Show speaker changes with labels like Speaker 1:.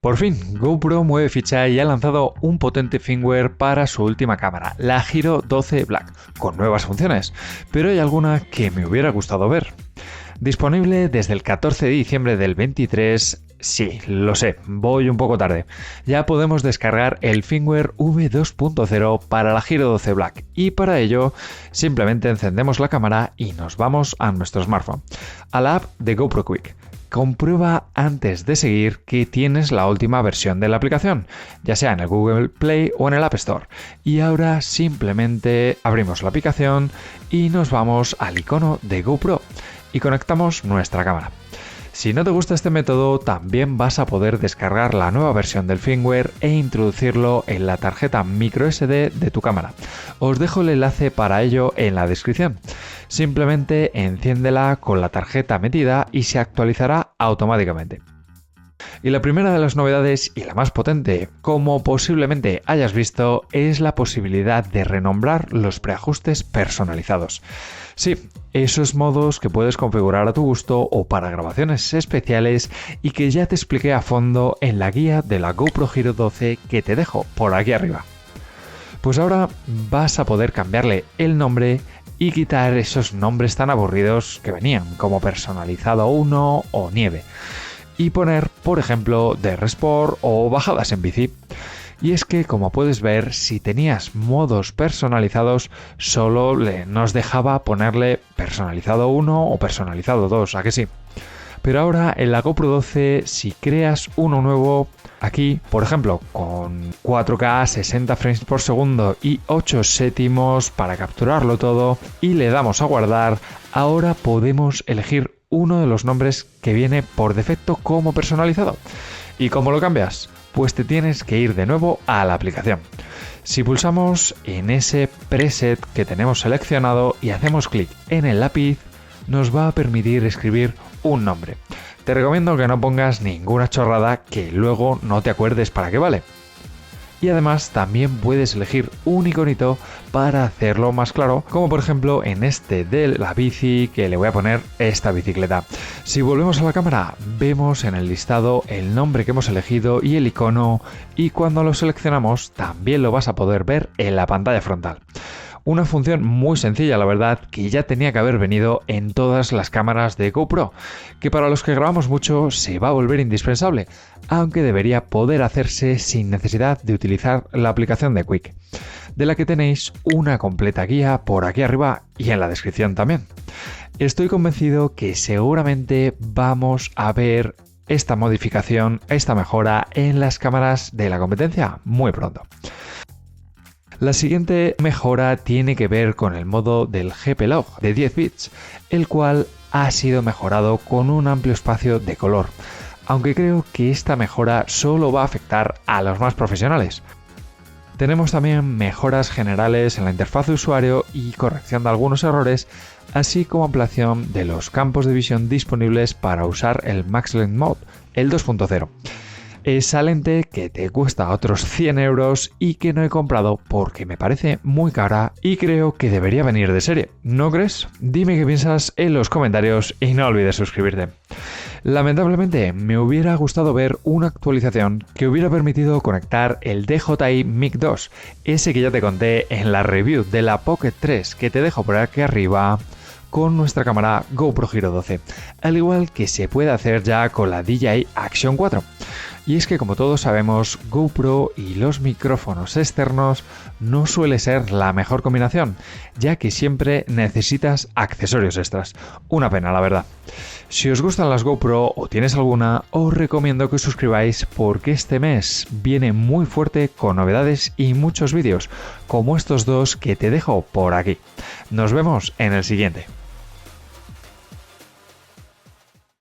Speaker 1: Por fin, GoPro mueve ficha y ha lanzado un potente firmware para su última cámara, la Hero 12 Black, con nuevas funciones, pero hay alguna que me hubiera gustado ver. Disponible desde el 14 de diciembre del 23, sí, lo sé, voy un poco tarde. Ya podemos descargar el firmware V2.0 para la Hero 12 Black y para ello simplemente encendemos la cámara y nos vamos a nuestro smartphone, a la app de GoPro Quik. Comprueba antes de seguir que tienes la última versión de la aplicación, ya sea en el Google Play o en el App Store. Y ahora simplemente abrimos la aplicación y nos vamos al icono de GoPro y conectamos nuestra cámara. Si no te gusta este método, también vas a poder descargar la nueva versión del firmware e introducirlo en la tarjeta microSD de tu cámara. Os dejo el enlace para ello en la descripción. Simplemente enciéndela con la tarjeta metida y se actualizará automáticamente. Y la primera de las novedades y la más potente, como posiblemente hayas visto, es la posibilidad de renombrar los preajustes personalizados. Sí, esos modos que puedes configurar a tu gusto o para grabaciones especiales y que ya te expliqué a fondo en la guía de la GoPro Hero 12 que te dejo por aquí arriba. Pues ahora vas a poder cambiarle el nombre y quitar esos nombres tan aburridos que venían, como personalizado 1 o nieve, y poner, por ejemplo, DR Sport o bajadas en bici. Y es que, como puedes ver, si tenías modos personalizados, solo nos dejaba ponerle personalizado 1 o personalizado 2, ¿a que sí? Pero ahora en la GoPro 12, si creas uno nuevo, aquí, por ejemplo, con 4K, 60 frames por segundo y 8 céntimos para capturarlo todo, y le damos a guardar, ahora podemos elegir uno de los nombres que viene por defecto como personalizado. ¿Y cómo lo cambias? Pues te tienes que ir de nuevo a la aplicación. Si pulsamos en ese preset que tenemos seleccionado y hacemos clic en el lápiz, nos va a permitir escribir un nombre. Te recomiendo que no pongas ninguna chorrada que luego no te acuerdes para qué vale. Y además también puedes elegir un iconito para hacerlo más claro, como por ejemplo en este de la bici, que le voy a poner esta bicicleta. Si volvemos a la cámara, vemos en el listado el nombre que hemos elegido y el icono, y cuando lo seleccionamos también lo vas a poder ver en la pantalla frontal. Una función muy sencilla, la verdad, que ya tenía que haber venido en todas las cámaras de GoPro, que para los que grabamos mucho se va a volver indispensable, aunque debería poder hacerse sin necesidad de utilizar la aplicación de Quik, de la que tenéis una completa guía por aquí arriba y en la descripción también. Estoy convencido que seguramente vamos a ver esta modificación, esta mejora en las cámaras de la competencia muy pronto. La siguiente mejora tiene que ver con el modo del GP-Log de 10 bits, el cual ha sido mejorado con un amplio espacio de color, aunque creo que esta mejora solo va a afectar a los más profesionales. Tenemos también mejoras generales en la interfaz de usuario y corrección de algunos errores, así como ampliación de los campos de visión disponibles para usar el Max Lens Mode, el 2.0. Esa lente que te cuesta otros 100 euros y que no he comprado porque me parece muy cara y creo que debería venir de serie, ¿no crees? Dime qué piensas en los comentarios y no olvides suscribirte. Lamentablemente me hubiera gustado ver una actualización que hubiera permitido conectar el DJI Mic 2, ese que ya te conté en la review de la Pocket 3 que te dejo por aquí arriba, con nuestra cámara GoPro Hero 12, al igual que se puede hacer ya con la DJI Action 4. Y es que, como todos sabemos, GoPro y los micrófonos externos no suele ser la mejor combinación, ya que siempre necesitas accesorios extras. Una pena, la verdad. Si os gustan las GoPro o tienes alguna, os recomiendo que os suscribáis porque este mes viene muy fuerte con novedades y muchos vídeos, como estos dos que te dejo por aquí. Nos vemos en el siguiente.